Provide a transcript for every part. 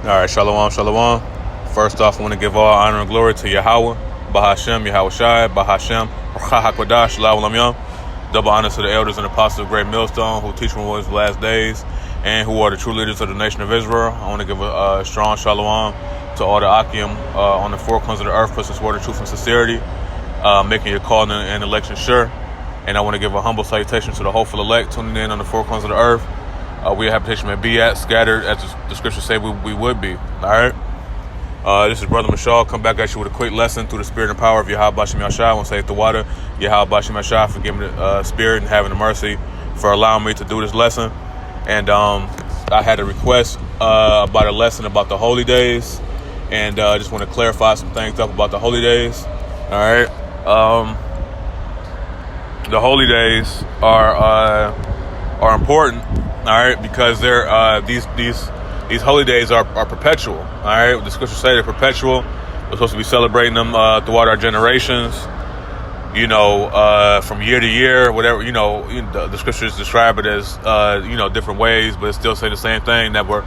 All right, shalom, shalom. First off, I want to give all honor and glory to Yahweh, Bahashem, Yahweh Shai, Bahashem, Hakwadash, Lam Yom. Double honor to the elders and apostles of Great Millstone who teach from what is the last days and who are the true leaders of the nation of Israel. I want to give a strong shalom to all the Akim on the four corners of the earth, pushing toward the truth and sincerity, making your call and election sure. And I want to give a humble salutation to the hopeful elect tuning in on the four corners of the earth. We a habitation may be at, scattered, as the scriptures say we would be. All right? This is Brother Mashal. Come back at you with a quick lesson through the spirit and power of Yahweh Bashem Yashai. I want to say the water, Yahweh Bashem Yashai, for giving the spirit and having the mercy for allowing me to do this lesson. And I had a request about a lesson about the holy days. And I just want to clarify some things up about the holy days. All right? The holy days are important. All right, because they're these holy days are perpetual. All right, the scriptures say they're perpetual. We're supposed to be celebrating them throughout our generations. You know, from year to year, whatever. You know, the scriptures describe it as different ways, but it still say the same thing, that we're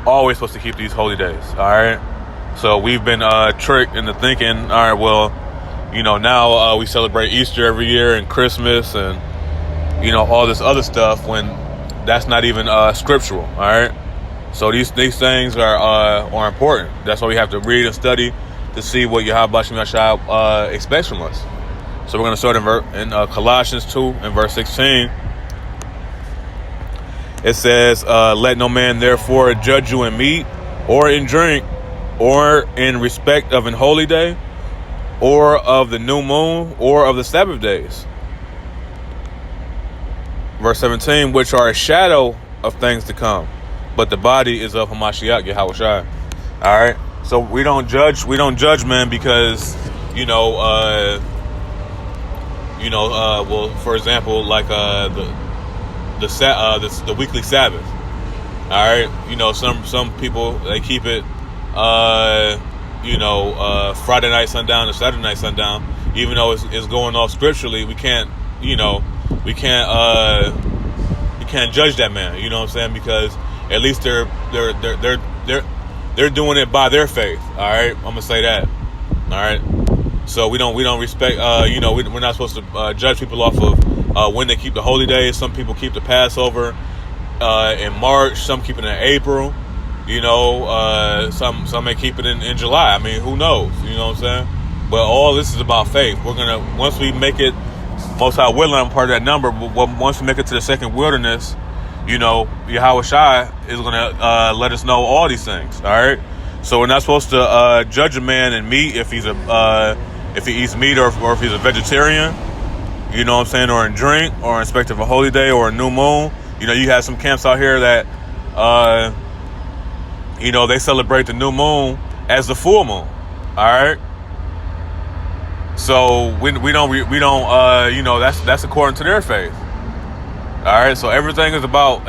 always supposed to keep these holy days. All right, so we've been tricked into thinking, all right, well, now we celebrate Easter every year and Christmas and all this other stuff when that's not even scriptural. All right, so these things are important. That's why we have to read and study to see what Yahweh Bashem Yashai expects from us. So we're going to start in Colossians 2 and verse 16. It says, "Let no man therefore judge you in meat or in drink or in respect of an holy day or of the new moon or of the Sabbath days." Verse 17, which are a shadow of things to come, but the body is of Hamashiach, Yahweh Shai. All right, so we don't judge man because well, for example, like the weekly Sabbath. All right, some people, they keep it Friday night sundown to Saturday night sundown, even though it's going off scripturally. We can't judge that man, you know what I'm saying? Because at least they're doing it by their faith. All right, I'm gonna say that. All right, so we don't respect. We're not supposed to judge people off of when they keep the holy days. Some people keep the Passover in March. Some keep it in April. Some may keep it in July. I mean, who knows? You know what I'm saying? But all this is about faith. We're gonna, once we make it, Most High willing, I'm part of that number. But once we make it to the second wilderness, Yahweh Shai is going to let us know all these things. All right. So we're not supposed to judge a man in meat if he eats meat or if he's a vegetarian. You know what I'm saying? Or in drink or in respect of a holy day or a new moon. You have some camps out here that they celebrate the new moon as the full moon. All right. So we don't that's according to their faith. All right, so everything is about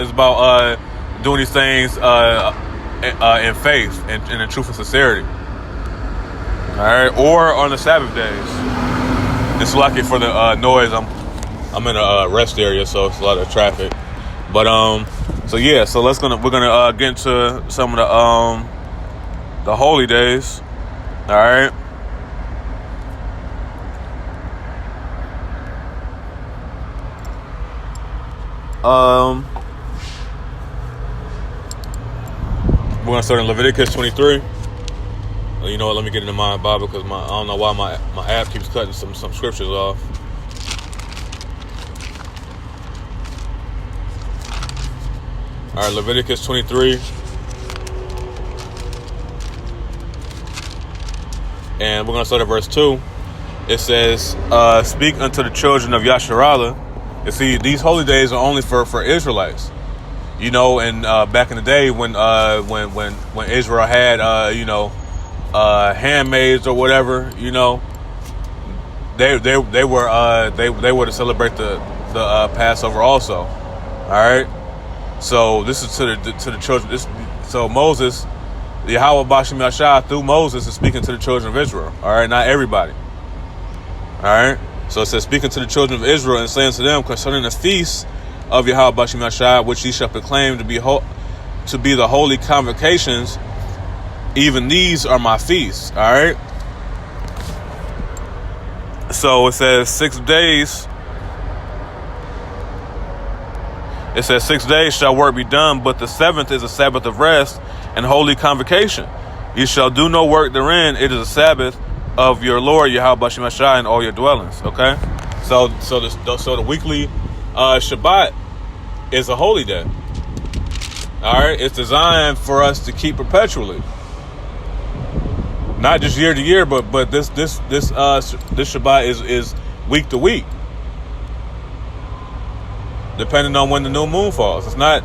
doing these things in faith and in truth and sincerity. All right, or on the Sabbath days. It's lucky for the noise. I'm in a rest area, so it's a lot of traffic. But so we're gonna get into some of the holy days. All right. We're going to start in Leviticus 23. You know what? Let me get into my Bible because I don't know why my app keeps cutting some scriptures off. All right, Leviticus 23. And we're going to start at verse 2. It says, "Speak unto the children of Yasharallah." You see, these holy days are only for Israelites, and back in the day when Israel had handmaids or whatever, they were to celebrate the Passover also. All right, so this is to the children. So Moses, Yahweh Bashem Yashai through Moses is speaking to the children of Israel. All right, not everybody. All right. So it says, speaking to the children of Israel and saying to them concerning the feast of Yahweh Bashem Yashai, which ye shall proclaim to be the holy convocations Even these are my feasts. All right. So it says 6 days. It says 6 days shall work be done, but the seventh is a Sabbath of rest and holy convocation. You shall do no work therein. It is a Sabbath of your Lord Yahweh Bashim Ashai in all your dwellings. Okay, so the weekly Shabbat is a holy day. All right, it's designed for us to keep perpetually, not just year to year, but this Shabbat is week to week, depending on when the new moon falls. It's not,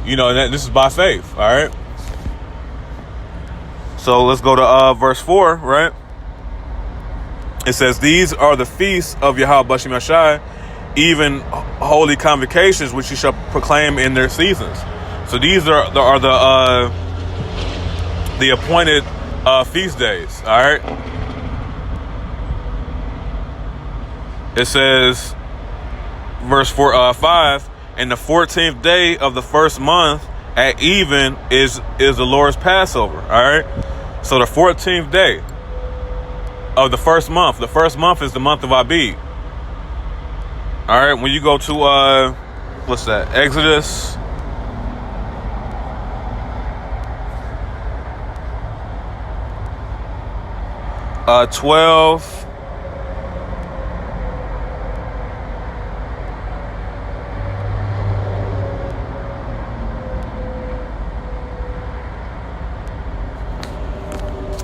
this is by faith. All right. So let's go to verse 4, right? It says, these are the feasts of Yahweh Bashim Ashai, even holy convocations, which you shall proclaim in their seasons. So these are the appointed feast days. All right. It says, verse 5, and the 14th day of the first month at even is the Lord's Passover. All right. So the 14th day of the first month. The first month is the month of Abib. All right. When you go to what's that? Exodus. Uh, 12.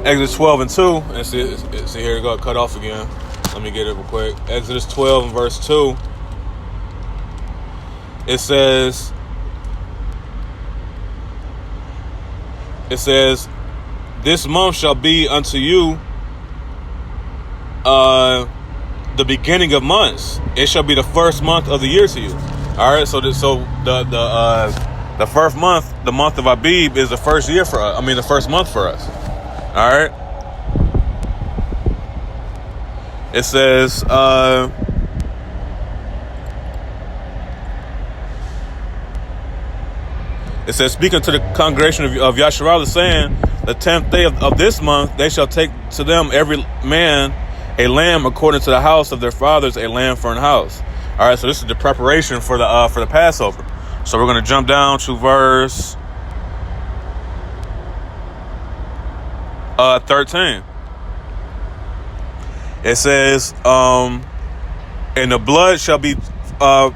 Exodus 12 and 2. And see here it got cut off again. Let me get it real quick. Exodus 12 and verse 2. It says, this month shall be unto you the beginning of months. It shall be the first month of the year to you. All right. So the first month, the month of Abib, is the first year for us. The first month for us. All right. It says, speaking to the congregation of Yasharal, saying, the 10th day of this month, they shall take to them every man a lamb according to the house of their fathers, a lamb for an house. All right. So this is the preparation for the Passover. So we're going to jump down to verse 13. It says, and the blood shall be to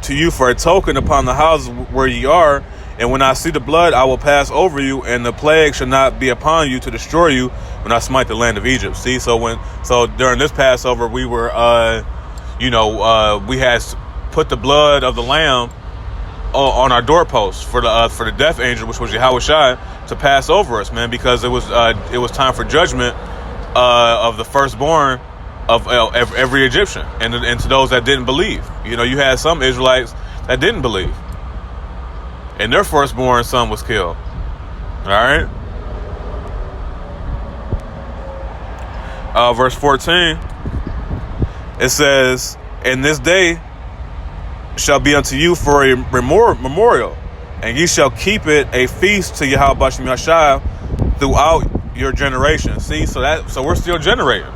you for a token upon the houses where ye are, and when I see the blood, I will pass over you, and the plague shall not be upon you to destroy you when I smite the land of Egypt. See, so during this Passover, we were we had put the blood of the lamb on our doorposts for the death angel, which was Yahweh Shai, to pass over us, man, because it was time for judgment of the firstborn of every Egyptian, and to those that didn't believe. You had some Israelites that didn't believe, and their firstborn son was killed. All right. Verse 14. It says, "And this day shall be unto you for a memorial, and ye shall keep it a feast to Yahweh Bashim Yashai throughout your generation." See, so we're still generating.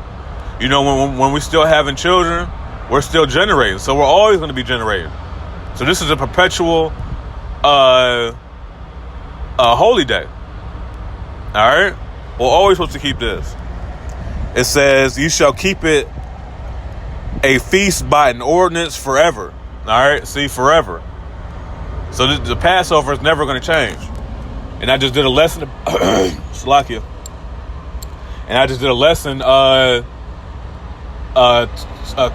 When we're still having children, we're still generating. So we're always going to be generating. So this is a perpetual holy day. All right, we're always supposed to keep this. It says, "You shall keep it a feast by an ordinance forever." All right, see, forever. So the Passover is never going to change. And I just did a lesson, Slakia. And I just did a lesson a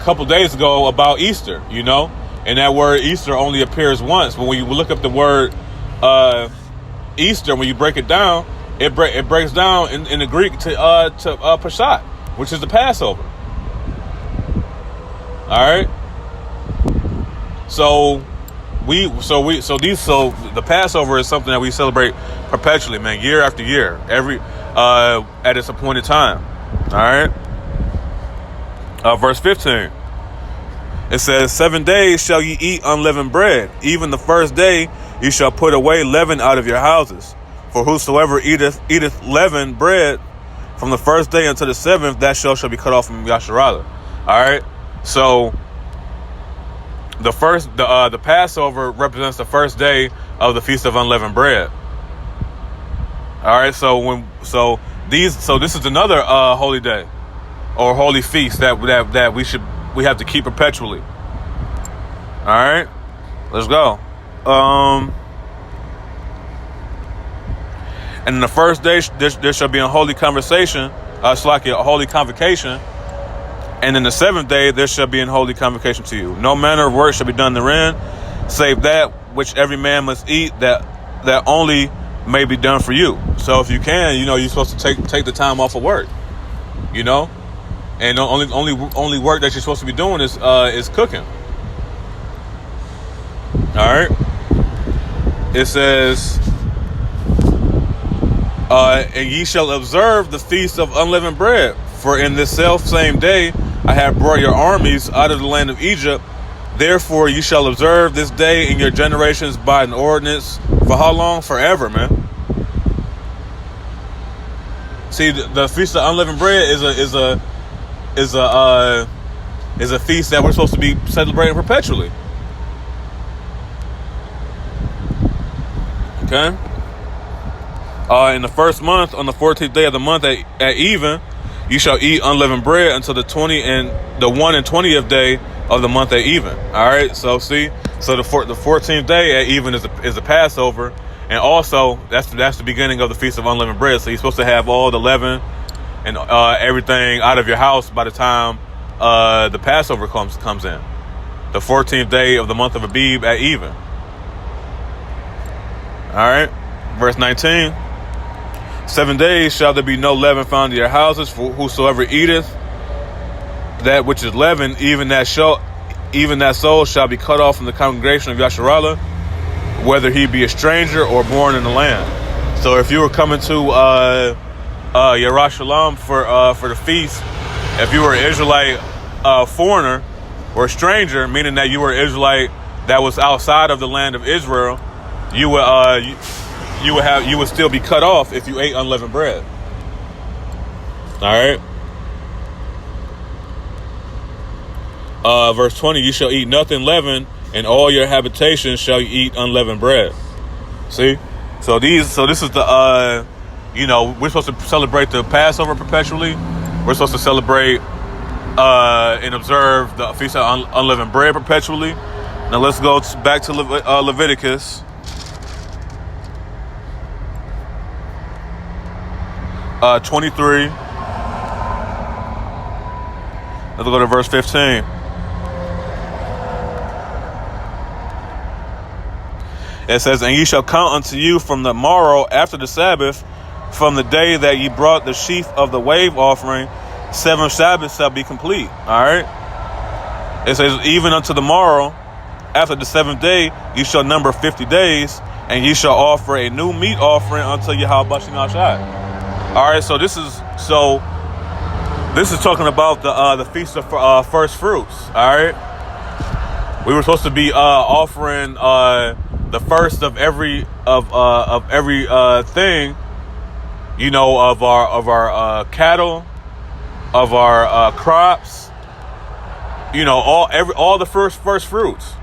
couple days ago about Easter, and that word Easter only appears once. But when you look up the word Easter, when you break it down, it breaks down in the Greek to Pesach, which is the Passover. All right. So the Passover is something that we celebrate perpetually, man, year after year, every at its appointed time. All right. Verse 15. It says, 7 days shall ye eat unleavened bread. Even the first day ye shall put away leaven out of your houses. For whosoever eateth leavened bread from the first day until the seventh, that shall be cut off from Yasharallah. All right. So the Passover represents the first day of the Feast of Unleavened Bread. All right. So this is another holy day or holy feast that we have to keep perpetually. All right. Let's go. And in the first day, there shall be a holy conversation, a holy convocation. And in the seventh day, there shall be an holy convocation to you. No manner of work shall be done therein, save that which every man must eat, that only may be done for you. So if you can, you're supposed to take the time off of work, and the only work that you're supposed to be doing is cooking. All right. It says, and ye shall observe the feast of unleavened bread, for in this self same day I have brought your armies out of the land of Egypt. Therefore ye shall observe this day in your generations by an ordinance. For how long? Forever, man. See, the feast of unleavened bread is a feast that we're supposed to be celebrating perpetually. Okay. In the first month, on the 14th day of the month at even, you shall eat unleavened bread until the 1 and 20th day of the month at even. All right. So the 14th day at even is a Passover, and also that's the beginning of the Feast of Unleavened Bread. So you're supposed to have all the leaven and everything out of your house by the time the Passover comes in, the 14th day of the month of Abib at even. All right. Verse 19. 7 days shall there be no leaven found in your houses, for whosoever eateth that which is leavened, even that soul shall be cut off from the congregation of Yasharallah, whether he be a stranger or born in the land. So if you were coming to Yerushalayim for the feast, if you were an Israelite foreigner or a stranger, meaning that you were an Israelite that was outside of the land of Israel, you would still be cut off if you ate unleavened bread. All right. Verse 20, you shall eat nothing leavened, and all your habitations shall you eat unleavened bread. See? So this is the we're supposed to celebrate the Passover perpetually. We're supposed to celebrate and observe the Feast of Unleavened Bread perpetually. Now let's go back to Leviticus. 23. Let's go to verse 15. It says, and ye shall count unto you from the morrow after the Sabbath, from the day that ye brought the sheaf of the wave offering, 7 Sabbaths shall be complete. All right. It says, even unto the morrow after the 7th day, ye shall number 50 days, and ye shall offer a new meat offering unto Yahweh Bashem Yahshai. All right, so this is talking about the feast of first fruits. All right, we were supposed to be offering the first of every thing, of our cattle, of our crops, all the first fruits.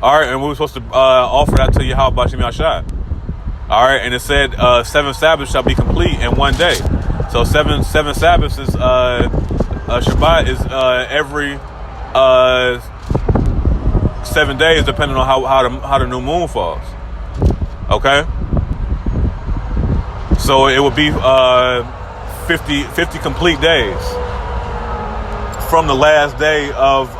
All right, and we were supposed to offer that to Yahweh Bashem Yahshai. All right, and it said 7 Sabbaths shall be complete in one day. So seven Sabbaths is Shabbat is every 7 days, depending on how the new moon falls. Okay, so it would be 50 complete days from the last day of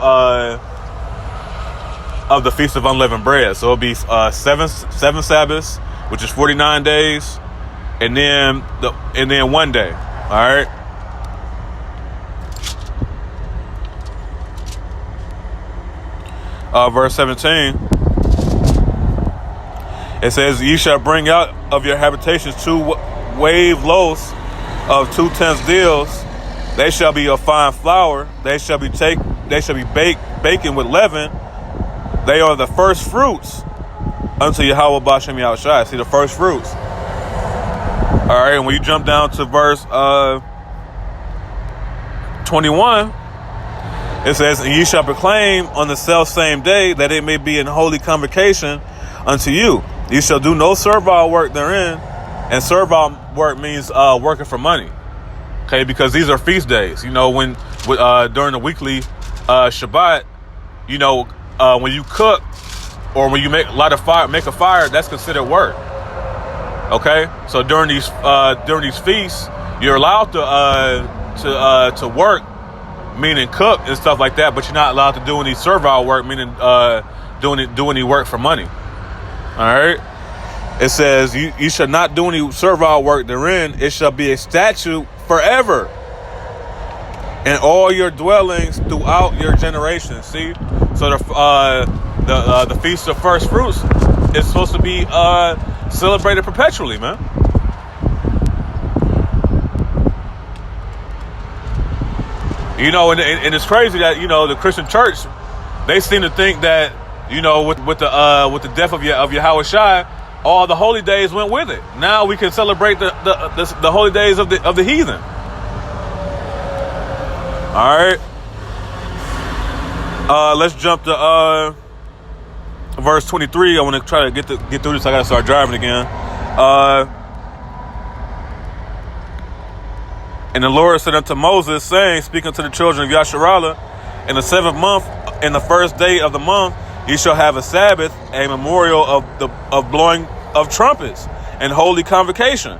the Feast of Unleavened Bread. So it'll be seven Sabbaths, which is 49 days, and then 1 day. All right. Verse 17. It says, "Ye shall bring out of your habitations 2 wave loaves of 2 tenths deals. They shall be of fine flour. They shall be baking with leaven. They are the first fruits unto Yahweh Bashem Yahushai." See, the first fruits. All right, and when you jump down to verse 21, it says, "And ye shall proclaim on the self same day that it may be an holy convocation unto you. Ye shall do no servile work therein." And servile work means working for money. Okay, because these are feast days. You know, when during the weekly Shabbat, you know, when you cook or when you make a fire, that's considered work. Okay, so during these feasts, you're allowed to work, meaning cook and stuff like that, but you're not allowed to do any servile work, meaning do any work for money. All right. It says, you shall not do any servile work therein. It shall be a statute forever in all your dwellings throughout your generations. See, so the feast of first fruits is supposed to be celebrated perpetually, man. You know, and it's crazy that, you know, the Christian church, they seem to think that, you know, with the death of Yahweh Shai, all the holy days went with it. Now we can celebrate the holy days of the heathen. All right. Let's jump to verse 23. I want to try to get through this. I got to start driving again. And the Lord said unto Moses, saying, speaking to the children of Yasharallah, in the 7th month, in the first day of the month, ye shall have a Sabbath, a memorial of blowing of trumpets, and holy convocation.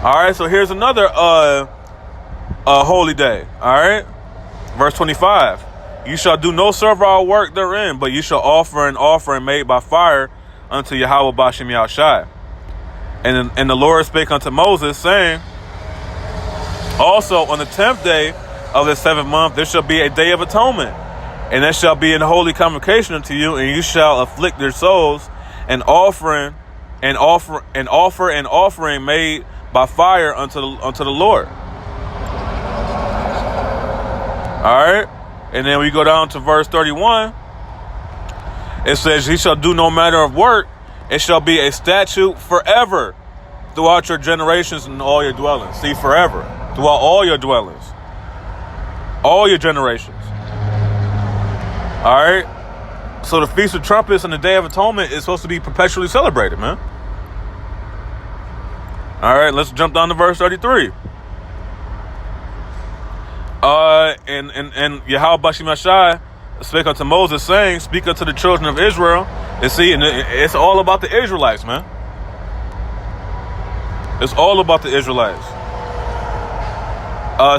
All right, so here's another holy day. All right, verse 25. You shall do no servile work therein, but you shall offer an offering made by fire unto Yahweh Bashem Yahushai. And the Lord spake unto Moses, saying, also on the 10th day of the 7th month, there shall be a day of atonement, and there shall be an holy convocation unto you, and you shall afflict their souls, and offer an offering made by fire unto the Lord. All right, and then we go down to verse 31. It says, "He shall do no manner of work; it shall be a statute forever throughout your generations and all your dwellings." See, forever throughout all your dwellings, all your generations. All right. So the Feast of Trumpets and the Day of Atonement is supposed to be perpetually celebrated, man. All right, let's jump down to verse 33. And Yahweh Bashem Yashai spake unto Moses, saying, speak unto the children of Israel. And see, and it's all about the Israelites, man. It's all about the Israelites.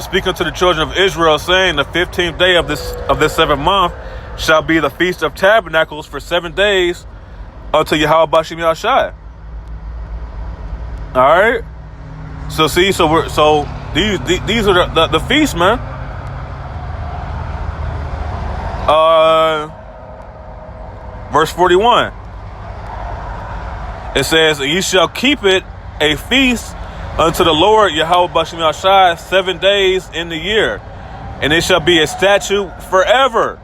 Speak unto the children of Israel, saying, the 15th day of this 7th month shall be the Feast of Tabernacles for 7 days unto Yahweh Bashem Yashai. All right. So see, these are the feasts, man. Verse 41. It says, "Ye shall keep it a feast unto the Lord Yahweh Bashem Yashai 7 days in the year, and it shall be a statute forever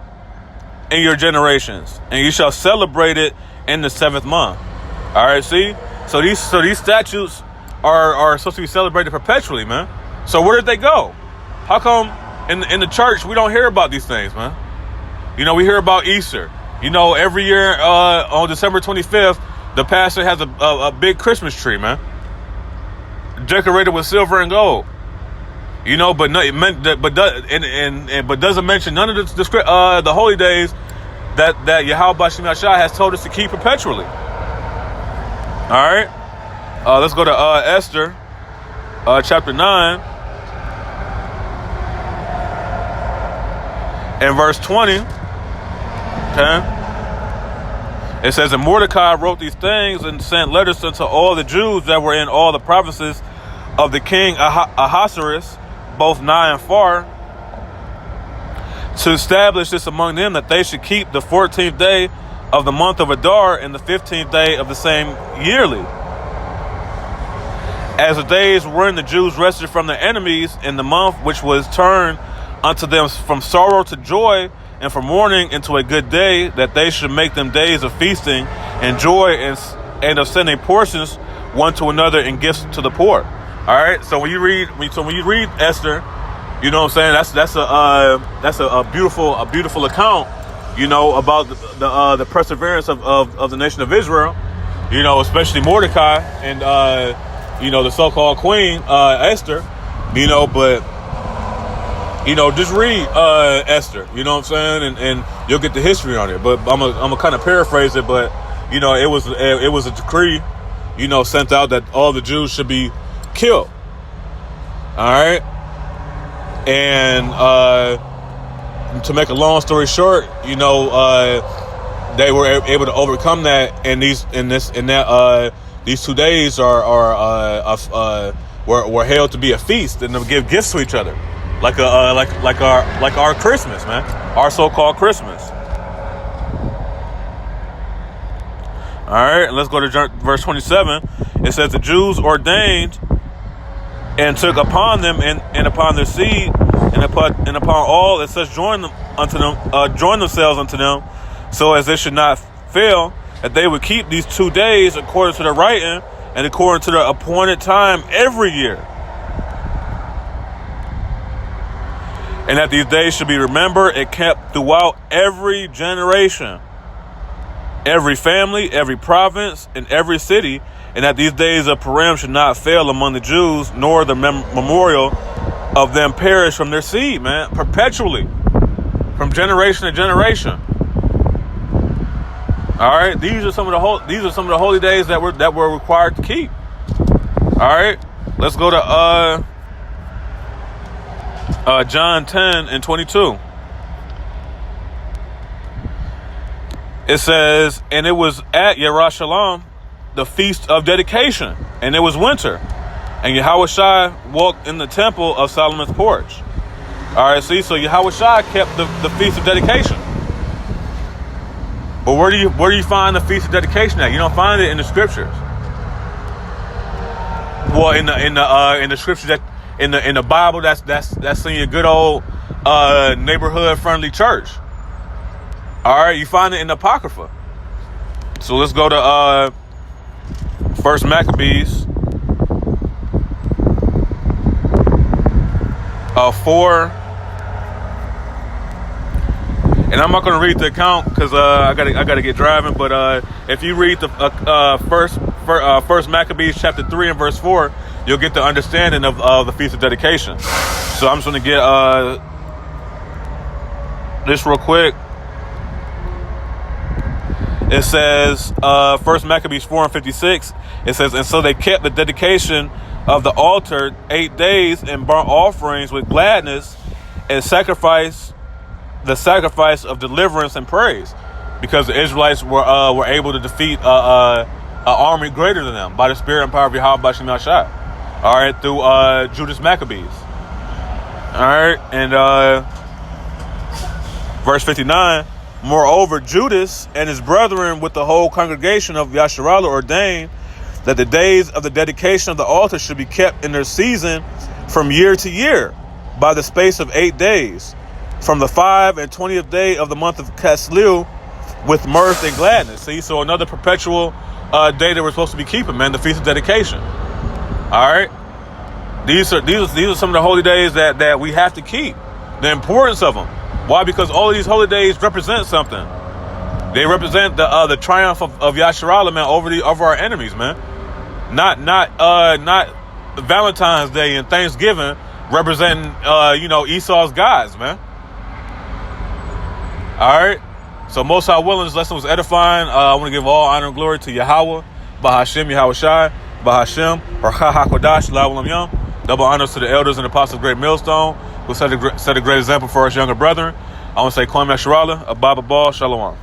in your generations, and you shall celebrate it in the 7th month." All right, see. So these statutes are supposed to be celebrated perpetually, man. So where did they go? How come in the church we don't hear about these things, man? You know, we hear about Easter. You know, every year on December 25th, the pastor has a big Christmas tree, man, decorated with silver and gold. You know, but doesn't mention none of the holy days that Yahweh Bashem Yashai has told us to keep perpetually. All right, let's go to Esther, chapter 9, and verse 20. Okay, it says, "And Mordecai wrote these things and sent letters unto all the Jews that were in all the provinces of the king Ahasuerus, both nigh and far, to establish this among them, that they should keep the 14th day of the month of Adar and the 15th day of the same yearly. As the days wherein the Jews rested from their enemies, in the month which was turned unto them from sorrow to joy, and from mourning into a good day, that they should make them days of feasting and joy, and of sending portions one to another and gifts to the poor. All right. So when you read Esther, you know what I'm saying? That's a beautiful account, you know, about the perseverance of the nation of Israel, you know, especially Mordecai and you know, the so-called queen Esther, you know. But you know, just read Esther, you know what I'm saying, and you'll get the history on it. But I'm gonna kind of paraphrase it. But you know, it was a decree, you know, sent out that all the Jews should be killed. All right. And to make a long story short, you know, they were able to overcome that, and these 2 days were held to be a feast and to give gifts to each other, like our Christmas, man, our so-called Christmas. All right, let's go to verse 27. It says the Jews ordained and took upon them and upon their seed and upon all that such join themselves unto them, so as they should not fail, that they would keep these 2 days according to the writing and according to the appointed time every year. And that these days should be remembered and kept throughout every generation, every family, every province, and every city, and that these days of Purim should not fail among the Jews, nor the memorial of them perish from their seed, man, perpetually, from generation to generation. All right, these are some of the holy days that we're required to keep. All right, let's go to John 10:22. It says, and it was at Yerushalayim, the feast of dedication, and it was winter, and Yahushua walked in the temple of Solomon's porch. All right, see, so Yahushua kept the feast of dedication. But where do you find the feast of dedication at? You don't find it in the scriptures. Well, in the scriptures that in the Bible, that's in your good old neighborhood friendly church. All right, you find it in the Apocrypha. So let's go to First Maccabees 4. And I'm not going to read the account because I gotta get driving. But if you read the First Maccabees chapter 3 and verse 4, you'll get the understanding of the Feast of Dedication. So I'm just going to get this real quick. It says, First Maccabees 4:56. It says, and so they kept the dedication of the altar 8 days and burnt offerings with gladness and the sacrifice of deliverance and praise, because the Israelites were able to defeat an army greater than them by the spirit and power of Yahweh B'Shem Yahshua. All right, through Judas Maccabees. All right, and verse 59. Moreover, Judas and his brethren with the whole congregation of Yasharallah ordained that the days of the dedication of the altar should be kept in their season from year to year by the space of 8 days, from the 5 and 20th day of the month of Casliu, with mirth and gladness. See, so another perpetual day that we're supposed to be keeping, man, the Feast of Dedication. All right, these are some of the holy days that we have to keep. The importance of them. Why? Because all of these holy days represent something. They represent the triumph of Yasharallah, man, over our enemies, man. Not Valentine's Day and Thanksgiving representing Esau's gods, man. All right. So Most High willing, this lesson was edifying. I want to give all honor and glory to Yahweh, Bahashem, Yahushai, Bahashem, Orcha HaKodash, La'olam Yom. Double honors to the elders and apostles of Great Millstone, who set a great example for us younger brethren. I want to say, Kwame Sharala, Ababa Ball, Shalom.